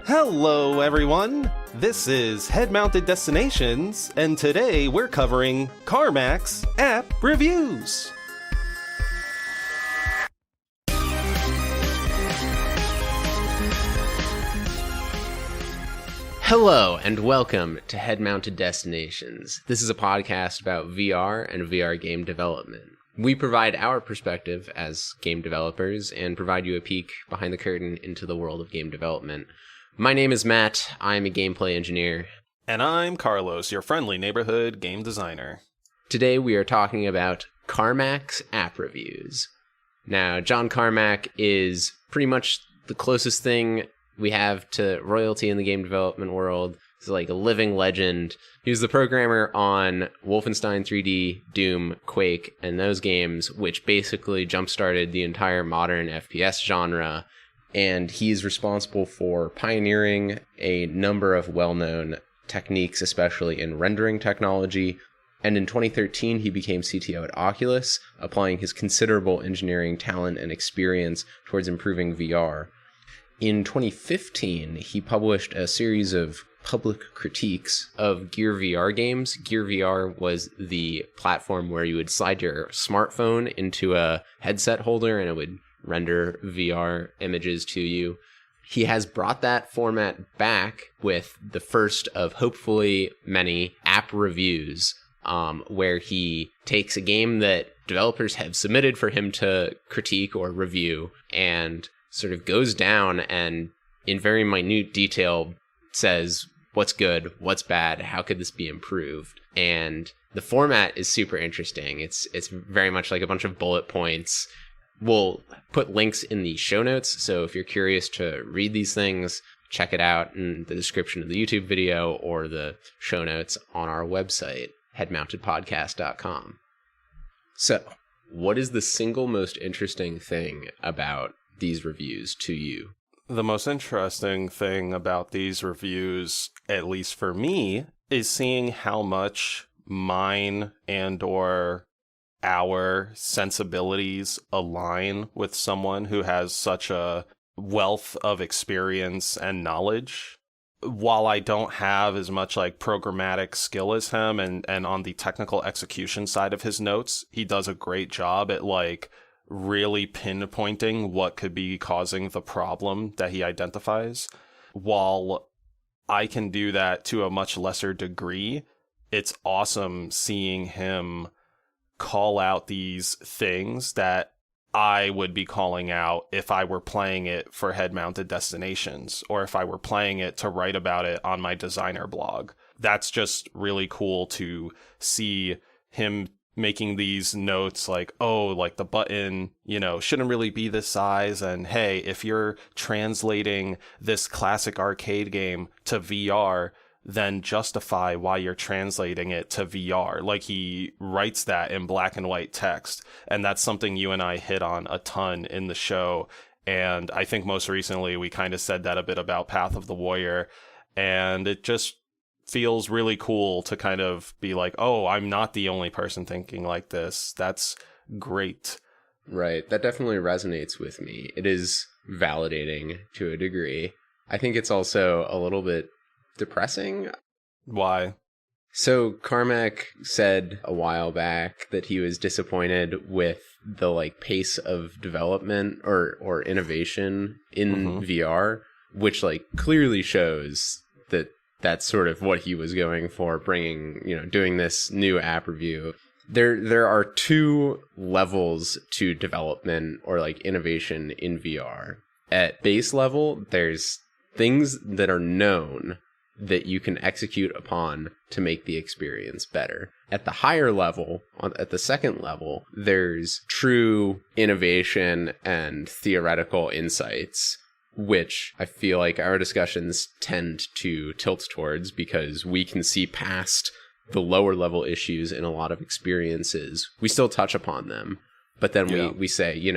Hello, everyone! This is Head-Mounted Destinations, and today we're covering Carmack's app reviews. Hello, and welcome to Head-Mounted Destinations. This is a podcast about VR and VR game development. We provide our perspective as game developers and provide you a peek behind the curtain into the world of game development. My name is Matt. I'm a gameplay engineer. And I'm Carlos, your friendly neighborhood game designer. Today we are talking about Carmack's app reviews. Now, John Carmack is pretty much the closest thing we have to royalty in the game development world. He's like a living legend. He was the programmer on Wolfenstein 3D, Doom, Quake, and those games, which basically jump-started the entire modern FPS genre. And he's responsible for pioneering a number of well-known techniques, especially in rendering technology. And in 2013, he became CTO at Oculus, applying his considerable engineering talent and experience towards improving VR. In 2015, he published a series of public critiques of Gear VR games. Gear VR was the platform where you would slide your smartphone into a headset holder and it would render VR images to you. He has brought that format back with the first of hopefully many app reviews, where he takes a game that developers have submitted for him to critique or review and sort of goes down and in very minute detail says what's good, what's bad, how could this be improved. And the format is super interesting. It's very much like a bunch of bullet points. We'll put links in the show notes, so if you're curious to read these things, check it out in the description of the YouTube video or the show notes on our website, headmountedpodcast.com. So, what is the single most interesting thing about these reviews to you? The most interesting thing about these reviews, at least for me, is seeing how much mine and/or our sensibilities align with someone who has such a wealth of experience and knowledge. While I don't have as much like programmatic skill as him and on the technical execution side of his notes, he does a great job at like really pinpointing what could be causing the problem that he identifies. While I can do that to a much lesser degree, it's awesome seeing him call out these things that I would be calling out if I were playing it for Head-Mounted Destinations or if I were playing it to write about it on my designer blog. That's just really cool to see him making these notes like, oh, like the button, shouldn't really be this size. And hey, if you're translating this classic arcade game to VR, then justify why you're translating it to VR. Like he writes that in black and white text. And that's something you and I hit on a ton in the show. And I think most recently we kind of said that a bit about Path of the Warrior. And it just feels really cool to kind of be like, oh, I'm not the only person thinking like this. That's great. Right. That definitely resonates with me. It is validating to a degree. I think it's also a little bit depressing. Why? So Carmack said a while back that he was disappointed with the like pace of development or innovation in VR, which like clearly shows that that's sort of what he was going for, doing this new app review. There are two levels to development or like innovation in VR. At base level, there's things that are known that you can execute upon to make the experience better. At the higher level, at the second level, there's true innovation and theoretical insights, which I feel like our discussions tend to tilt towards because we can see past the lower level issues in a lot of experiences. We still touch upon them, but then we say,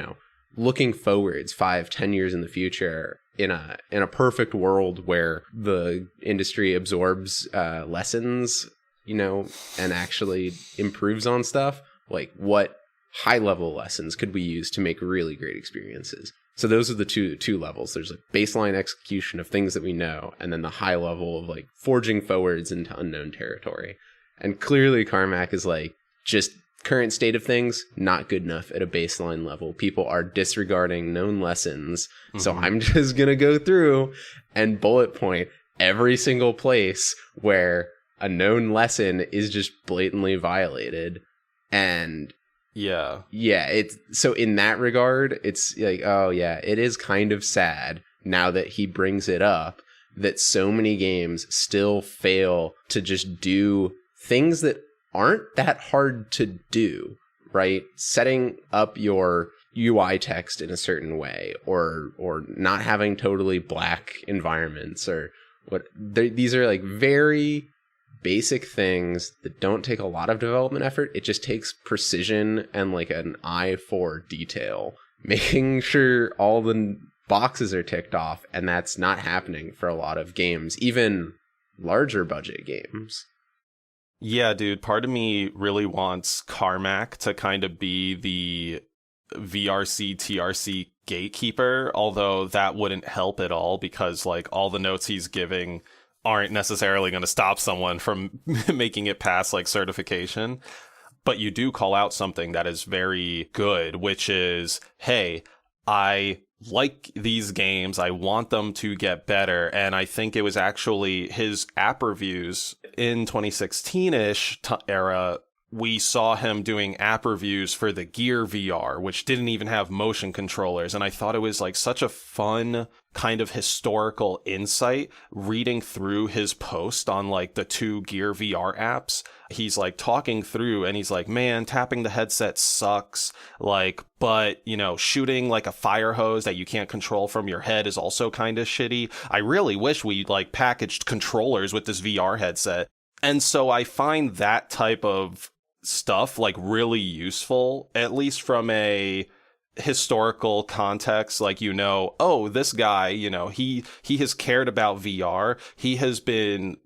looking forwards 5-10 years in the future, in a perfect world where the industry absorbs lessons, and actually improves on stuff, like what high level lessons could we use to make really great experiences? So those are the two levels. There's a baseline execution of things that we know, and then the high level of like forging forwards into unknown territory. And clearly Carmack is like, just current state of things, not good enough at a baseline level. People are disregarding known lessons. So I'm just going to go through and bullet point every single place where a known lesson is just blatantly violated. And yeah, it's so in that regard, it's like, oh yeah, it is kind of sad now that he brings it up that so many games still fail to just do things that aren't that hard to do, right? Setting up your UI text in a certain way, or not having totally black environments, or what. These are like very basic things that don't take a lot of development effort. It just takes precision and like an eye for detail, making sure all the boxes are ticked off, and that's not happening for a lot of games, even larger budget games. Yeah, dude, part of me really wants Carmack to kind of be the VRC TRC gatekeeper, although that wouldn't help at all because like all the notes he's giving aren't necessarily going to stop someone from making it past like certification. But you do call out something that is very good, which is, hey, I like these games. I want them to get better. And I think it was actually his app reviews in 2016-ish era. We saw him doing app reviews for the Gear VR, which didn't even have motion controllers. And I thought it was like such a fun kind of historical insight reading through his post on like the two Gear VR apps. He's like talking through and he's like, man, tapping the headset sucks. Like, but you know, shooting like a fire hose that you can't control from your head is also kind of shitty. I really wish we like packaged controllers with this VR headset. And so I find that type of stuff like really useful, at least from a historical context. Like, you know, oh, this guy, you know, he has cared about VR. He has been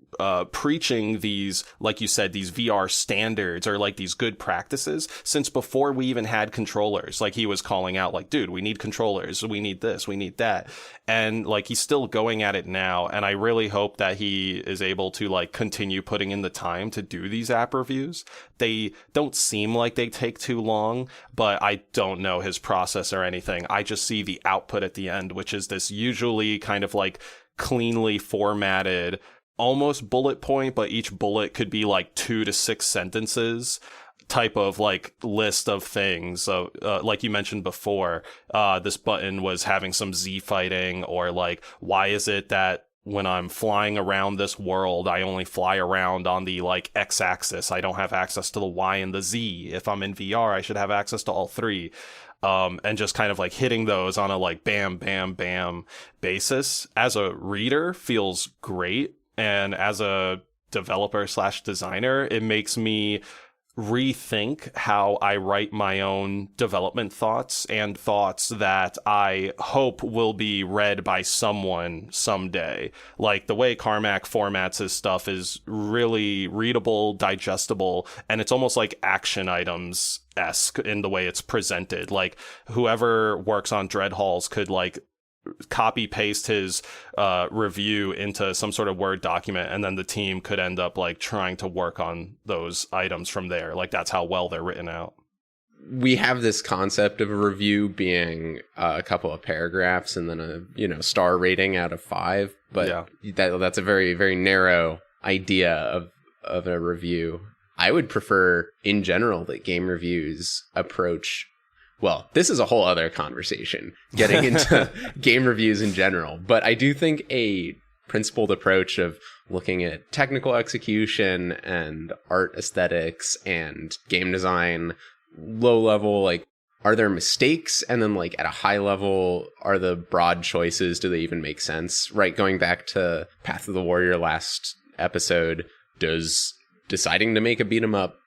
preaching these, like you said, these VR standards or like these good practices since before we even had controllers. Like he was calling out like, dude, we need controllers. We need this. We need that. And like, he's still going at it now. And I really hope that he is able to like continue putting in the time to do these app reviews. They don't seem like they take too long, but I don't know his process or anything. I just see the output at the end, which is this usually kind of like cleanly formatted, almost bullet point, but each bullet could be like 2 to 6 sentences type of like list of things. So like you mentioned before, this button was having some Z fighting, or like, why is it that when I'm flying around this world, I only fly around on the like X axis. I don't have access to the Y and the Z. If I'm in VR, I should have access to all three. And just kind of like hitting those on a like bam, bam, bam basis as a reader feels great. And as a developer / designer, it makes me rethink how I write my own development thoughts, and thoughts that I hope will be read by someone someday. Like the way Carmack formats his stuff is really readable, digestible, and it's almost like action items-esque in the way it's presented. Like whoever works on Dreadhalls could like copy paste his review into some sort of Word document, and then the team could end up like trying to work on those items from there. Like that's how well they're written out. We have this concept of a review being a couple of paragraphs and then a star rating out of 5, but yeah, that's a very, very narrow idea of a review. I would prefer in general that game reviews approach, well, this is a whole other conversation, getting into game reviews in general. But I do think a principled approach of looking at technical execution and art aesthetics and game design, low level, like, are there mistakes? And then, like, at a high level, are the broad choices, do they even make sense? Right, going back to Path of the Warrior last episode, does deciding to make a beat 'em up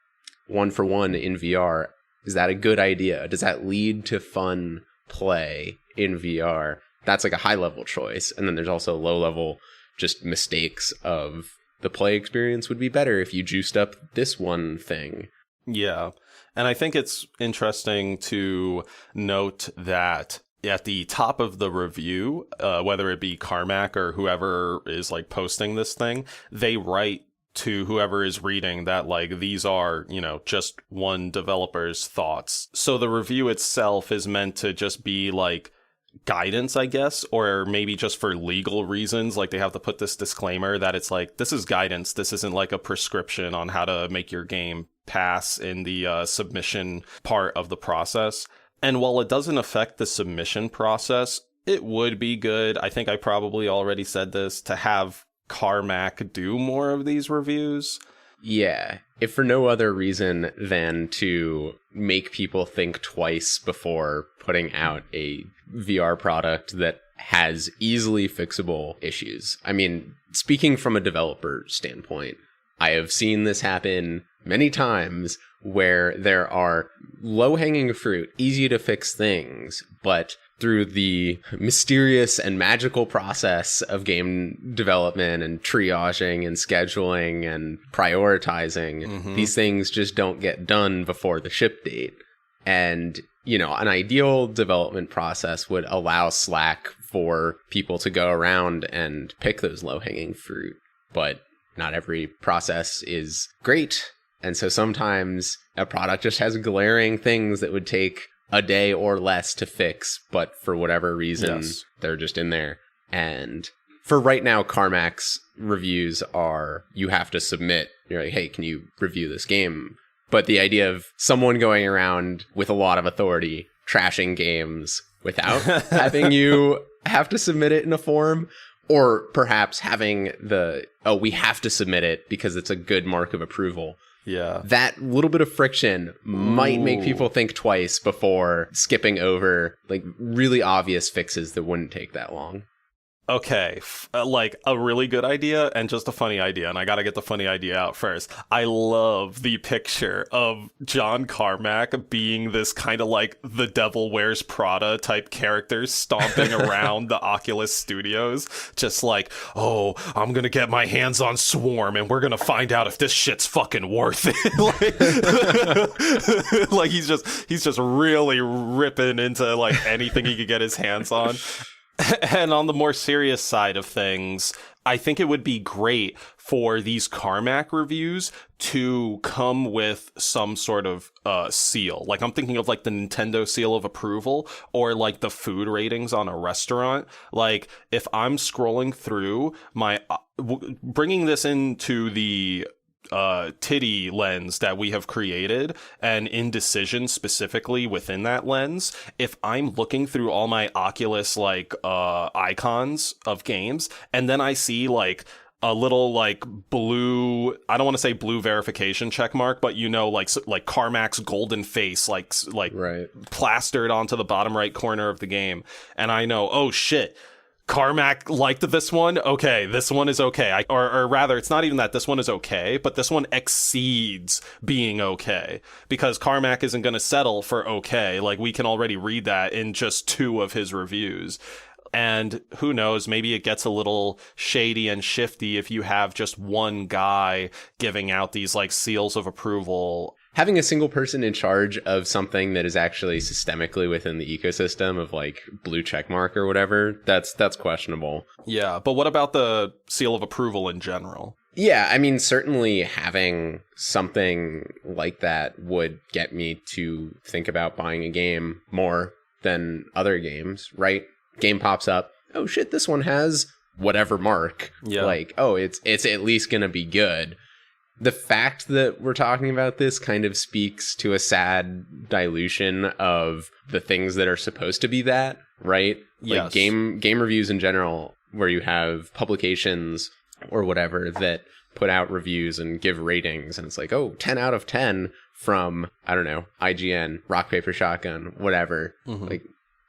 1-for-1 in VR, is that a good idea? Does that lead to fun play in VR? That's like a high-level choice. And then there's also low-level, just mistakes of the play experience would be better if you juiced up this one thing. Yeah. And I think it's interesting to note that at the top of the review, whether it be Carmack or whoever is like posting this thing, they write to whoever is reading that like these are, just one developer's thoughts. So the review itself is meant to just be like guidance, I guess, or maybe just for legal reasons. Like they have to put this disclaimer that it's like, this is guidance. This isn't like a prescription on how to make your game pass in the submission part of the process. And while it doesn't affect the submission process, it would be good, I think I probably already said this, to have Carmack do more of these reviews. Yeah, if for no other reason than to make people think twice before putting out a VR product that has easily fixable issues. I mean, speaking from a developer standpoint, I have seen this happen many times where there are low-hanging fruit, easy to fix things, but through the mysterious and magical process of game development and triaging and scheduling and prioritizing, these things just don't get done before the ship date. And, an ideal development process would allow slack for people to go around and pick those low-hanging fruit. But not every process is great. And so sometimes a product just has glaring things that would take a day or less to fix, but for whatever reason, they're just in there. And for right now, Carmack's reviews are, you have to submit. You're like, hey, can you review this game? But the idea of someone going around with a lot of authority, trashing games without having you have to submit it in a form, or perhaps having we have to submit it because it's a good mark of approval. Yeah. That little bit of friction might make people think twice before skipping over like really obvious fixes that wouldn't take that long. Okay, like a really good idea and just a funny idea, and I gotta get the funny idea out first. I love the picture of John Carmack being this kind of like the Devil Wears Prada type character stomping around the Oculus studios, just like, oh, I'm gonna get my hands on Swarm and we're gonna find out if this shit's fucking worth it. Like he's just really ripping into like anything he could get his hands on. And on the more serious side of things, I think it would be great for these Carmack reviews to come with some sort of seal. Like I'm thinking of like the Nintendo seal of approval or like the food ratings on a restaurant. Like if I'm scrolling through my bringing this into the titty lens that we have created and indecision specifically within that lens, if I'm looking through all my Oculus like icons of games and then I see like a little like blue, I don't want to say blue verification check mark, but like Carmack's golden face like right, plastered onto the bottom right corner of the game, and I know, oh shit, Carmack liked this one. Okay, this one is okay. Or rather, it's not even that this one is okay, but this one exceeds being okay. Because Carmack isn't going to settle for okay. Like, we can already read that in just 2 of his reviews. And who knows, maybe it gets a little shady and shifty if you have just one guy giving out these, like, seals of approval. Having a single person in charge of something that is actually systemically within the ecosystem of like blue checkmark or whatever, that's questionable. Yeah, but what about the seal of approval in general? Yeah, I mean, certainly having something like that would get me to think about buying a game more than other games, right? Game pops up, oh shit, this one has whatever mark. Yeah. Like, oh, it's at least gonna be good. The fact that we're talking about this kind of speaks to a sad dilution of the things that are supposed to be that, right? Yes. Like game reviews in general, where you have publications or whatever that put out reviews and give ratings, and it's like, oh, 10 out of 10 from, I don't know, IGN, Rock, Paper, Shotgun, whatever. Mm-hmm. Like,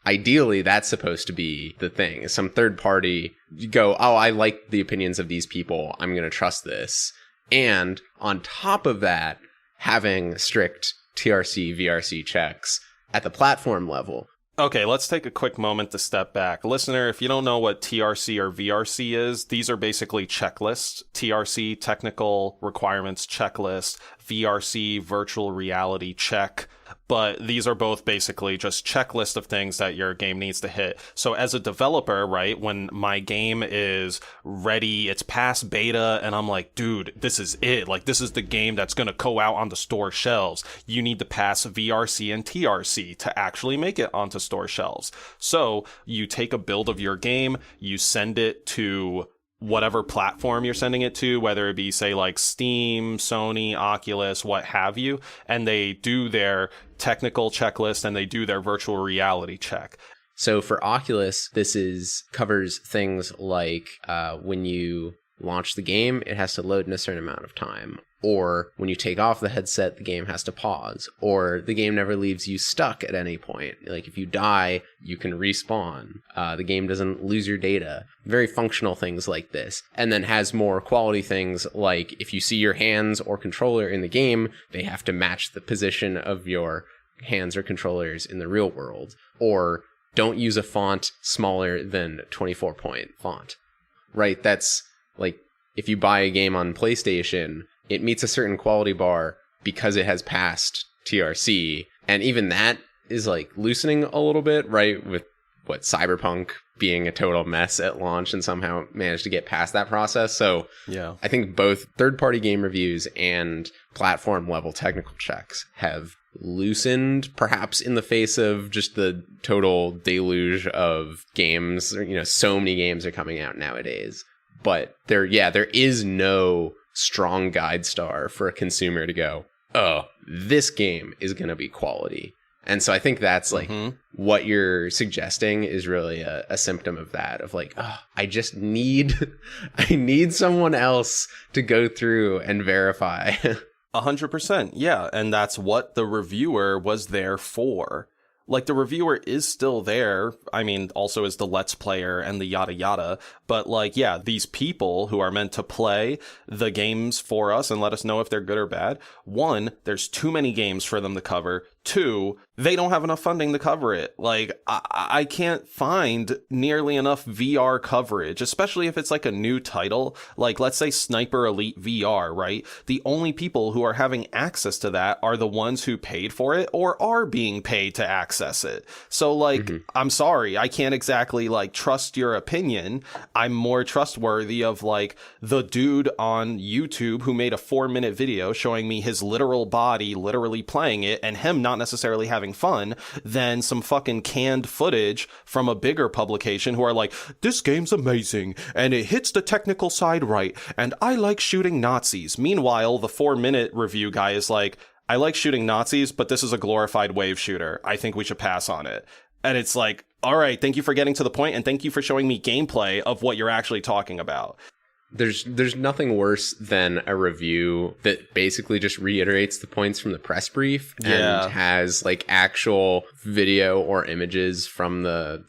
ideally, that's supposed to be the thing. Some third party, you go, oh, I like the opinions of these people, I'm going to trust this. And on top of that, having strict TRC, VRC checks at the platform level. Okay, let's take a quick moment to step back. Listener, if you don't know what TRC or VRC is, these are basically checklists. TRC, technical requirements checklist. VRC, virtual reality check. but these are both basically just checklist of things that your game needs to hit. So as a developer, right, when my game is ready, it's past beta, and I'm like, dude, this is it. Like, this is the game that's going to go out on the store shelves. You need to pass VRC and TRC to actually make it onto store shelves. So you take a build of your game, you send it to whatever platform you're sending it to, whether it be, say, like Steam, Sony, Oculus, what have you, and they do their technical checklist and they do their virtual reality check. So for Oculus, covers things like when you launch the game, it has to load in a certain amount of time. Or when you take off the headset, the game has to pause. Or the game never leaves you stuck at any point. Like if you die, you can respawn. The game doesn't lose your data. Very functional things like this. And then has more quality things like if you see your hands or controller in the game, they have to match the position of your hands or controllers in the real world. Or don't use a font smaller than 24-point font. Right? That's like if you buy a game on PlayStation, it meets a certain quality bar because it has passed TRC. And even that is like loosening a little bit, right? With what Cyberpunk being a total mess at launch and somehow managed to get past that process. So yeah, I think both third-party game reviews and platform level technical checks have loosened, perhaps in the face of just the total deluge of games. So many games are coming out nowadays. But there is no strong guide star for a consumer to go, oh, this game is going to be quality. And so I think that's like what you're suggesting is really a symptom of that, of like, oh, I need someone else to go through and verify. 100%. Yeah. And that's what the reviewer was there for. Like, the reviewer is still there. I mean, also as the Let's Player and the yada yada. But, like, yeah, these people who are meant to play the games for us and let us know if they're good or bad. One, there's too many games for them to cover. Two, they don't have enough funding to cover it. Like, I can't find nearly enough VR coverage, especially if it's like a new title. Like, let's say Sniper Elite VR, right? The only people who are having access to that are the ones who paid for it or are being paid to access it. So, like, I'm sorry, I can't exactly, like, trust your opinion. I'm more trustworthy of, like, the dude on YouTube who made a 4-minute video showing me his literal body literally playing it and him not necessarily having fun than some fucking canned footage from a bigger publication who are like, this game's amazing and it hits the technical side right and I like shooting Nazis. Meanwhile, the 4-minute review guy is like, I like shooting Nazis, but this is a glorified wave shooter. I think we should pass on it. And it's like, all right, thank you for getting to the point and thank you for showing me gameplay of what you're actually talking about. There's nothing worse than a review that basically just reiterates the points from the press brief and has like actual video or images from the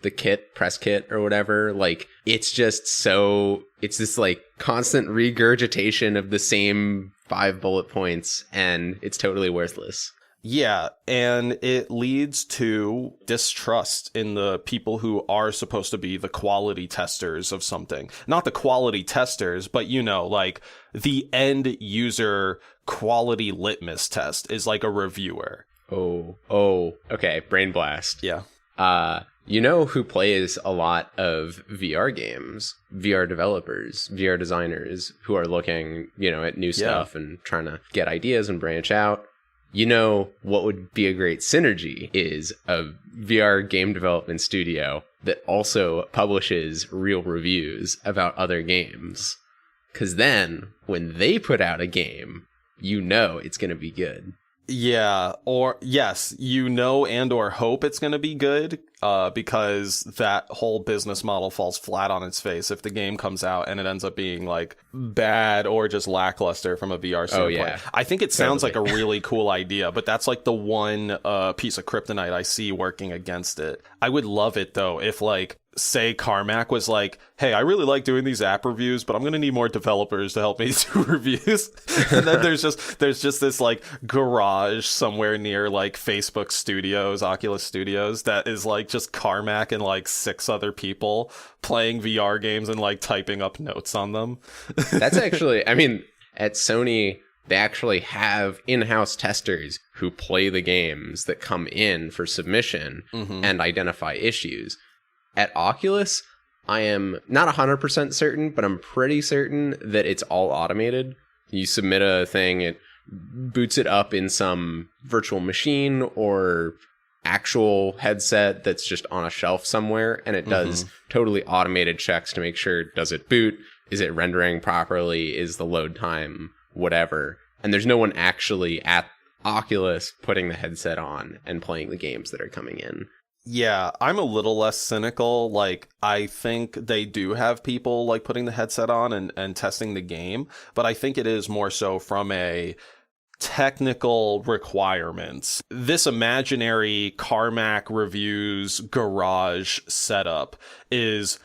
press kit or whatever. Like it's this like constant regurgitation of the same 5 bullet points and it's totally worthless. Yeah, and it leads to distrust in the people who are supposed to be the quality testers of something. Not the quality testers, but, like the end user quality litmus test is like a reviewer. Oh, okay, brain blast. Yeah. Who plays a lot of VR games? VR developers, VR designers who are looking, at new stuff and trying to get ideas and branch out. What would be a great synergy is a VR game development studio that also publishes real reviews about other games. Because then, when they put out a game, it's going to be good. Yeah, or yes, and or hope it's going to be good, because that whole business model falls flat on its face if the game comes out and it ends up being like bad or just lackluster from a VR standpoint. Oh, yeah. I think it sounds like a really cool idea, but that's like the one piece of kryptonite I see working against it. I would love it though if like, say Carmack was like, hey, I really like doing these app reviews, but I'm going to need more developers to help me do reviews. And then there's just this like garage somewhere near like Facebook Studios, Oculus Studios, that is like just Carmack and like 6 other people playing VR games and like typing up notes on them. That's actually, I mean, at Sony, They actually have in-house testers who play the games that come in for submission and identify issues. At Oculus, I am not 100% certain, but I'm pretty certain that it's all automated. You submit a thing, it boots it up in some virtual machine or actual headset that's just on a shelf somewhere, and it does totally automated checks to make sure, does it boot? Is it rendering properly? Is the load time whatever? And there's no one actually at Oculus putting the headset on and playing the games that are coming in. Yeah, I'm a little less cynical. Like, I think they do have people like putting the headset on and testing the game, but I think it is more so from a technical requirements. This imaginary Carmack Reviews garage setup is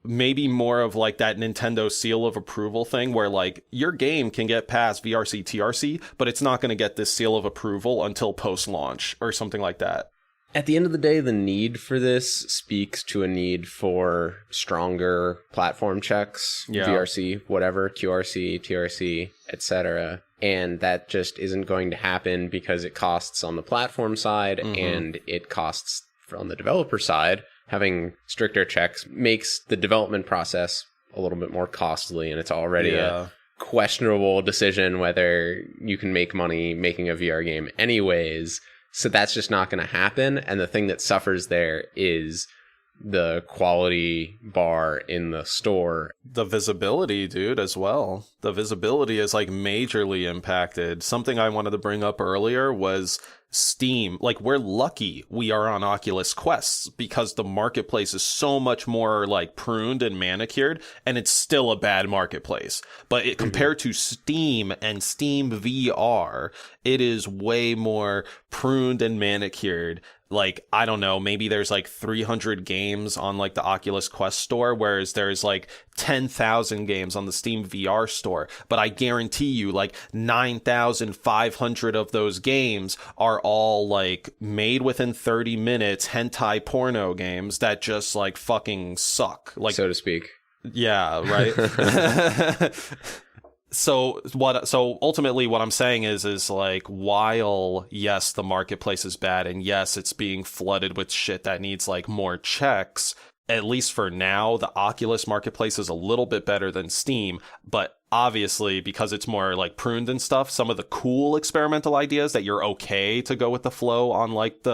maybe more of like that Nintendo seal of approval thing where like your game can get past VRC TRC, but it's not going to get this seal of approval until post-launch or something like that. At the end of the day, the need for this speaks to a need for stronger platform checks, VRC, whatever, QRC, TRC, etc. And that just isn't going to happen because it costs on the platform side and it costs on the developer side. Having stricter checks makes the development process a little bit more costly, and it's already a questionable decision whether you can make money making a VR game anyways. So that's just not going to happen. And the thing that suffers there is the quality bar in the store. The visibility, dude, as well. The visibility is like majorly impacted. Something I wanted to bring up earlier was Steam. Like, we're lucky we are on Oculus Quests because the marketplace is so much more like pruned and manicured, and it's still a bad marketplace. But compared to Steam and Steam VR, it is way more pruned and manicured. Like, I don't know, maybe there's like 300 games on like the Oculus Quest store, whereas there's like 10,000 games on the Steam VR store. But I guarantee you like 9,500 of those games are all like made within 30 minutes hentai porno games that just like fucking suck. Like, so to speak. Yeah, right? So ultimately what I'm saying is like, while yes, the marketplace is bad and yes, it's being flooded with shit that needs like more checks, at least for now, the Oculus marketplace is a little bit better than Steam, but obviously because it's more like pruned and stuff, some of the cool experimental ideas that you're okay to go with the flow on like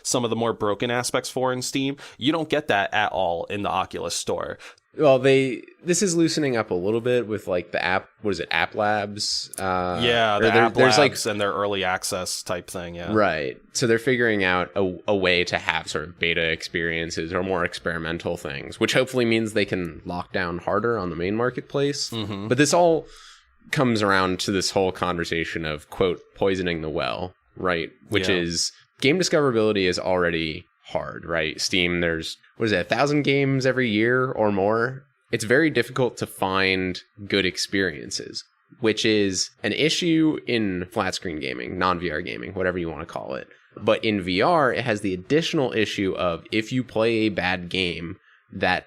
some of the more broken aspects for in Steam, you don't get that at all in the Oculus store. Well, this is loosening up a little bit with like the app. What is it? App Labs. The App Labs like, and their early access type thing. Yeah. Right. So they're figuring out a way to have sort of beta experiences or more experimental things, which hopefully means they can lock down harder on the main marketplace. But this all comes around to this whole conversation of, quote, poisoning the well, right? Which is game discoverability is already hard, right? Steam, there's 1,000 games every year or more. It's very difficult to find good experiences, which is an issue in flat screen gaming, non-VR gaming, whatever you want to call it. But in VR, it has the additional issue of if you play a bad game, that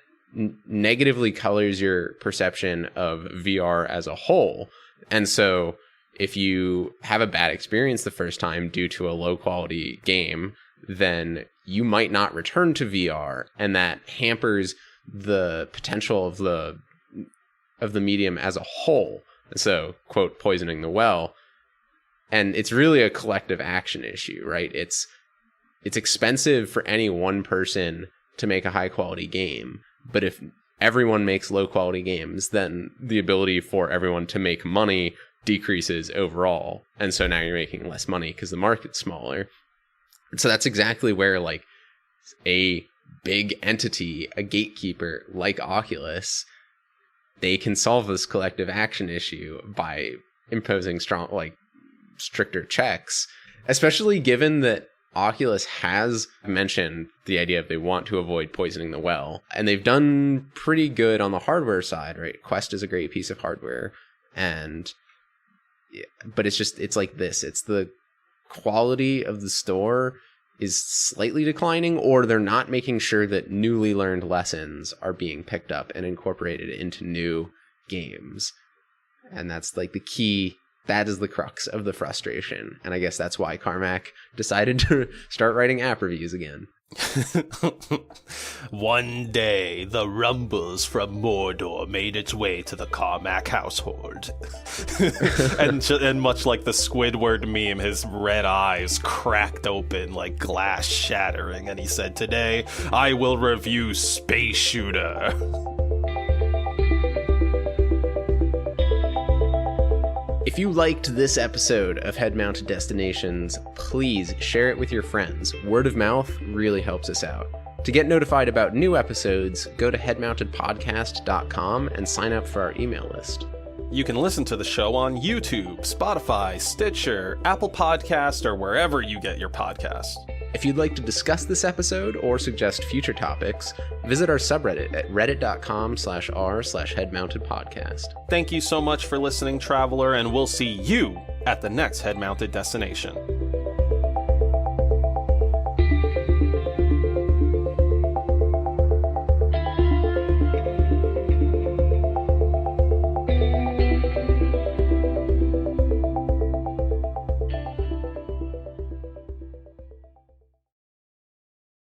negatively colors your perception of VR as a whole. And so if you have a bad experience the first time due to a low quality game, then you might not return to VR, and that hampers the potential of the medium as a whole. So, quote, poisoning the well. And it's really a collective action issue, right? It's expensive for any one person to make a high quality game, but if everyone makes low quality games, then the ability for everyone to make money decreases overall. And so now you're making less money because the market's smaller. So that's exactly where like a big entity, a gatekeeper like Oculus, they can solve this collective action issue by imposing stricter checks, especially given that Oculus has mentioned the idea of they want to avoid poisoning the well, and they've done pretty good on the hardware side, right? Quest is a great piece of hardware, but it's like this. It's the quality of the store is slightly declining, or they're not making sure that newly learned lessons are being picked up and incorporated into new games. And that's like the key That is the crux of the frustration. And I guess that's why Carmack decided to start writing app reviews again. One day, the rumbles from Mordor made its way to the Carmack household. and much like the Squidward meme, his red eyes cracked open like glass shattering, and he said, "Today, I will review Space Shooter." If you liked this episode of Head-Mounted Destinations, please share it with your friends. Word of mouth really helps us out. To get notified about new episodes, go to headmountedpodcast.com and sign up for our email list. You can listen to the show on YouTube, Spotify, Stitcher, Apple Podcast, or wherever you get your podcasts. If you'd like to discuss this episode or suggest future topics, visit our subreddit at reddit.com/r/headmountedpodcast. Thank you so much for listening, traveler, and we'll see you at the next Head-Mounted Destination.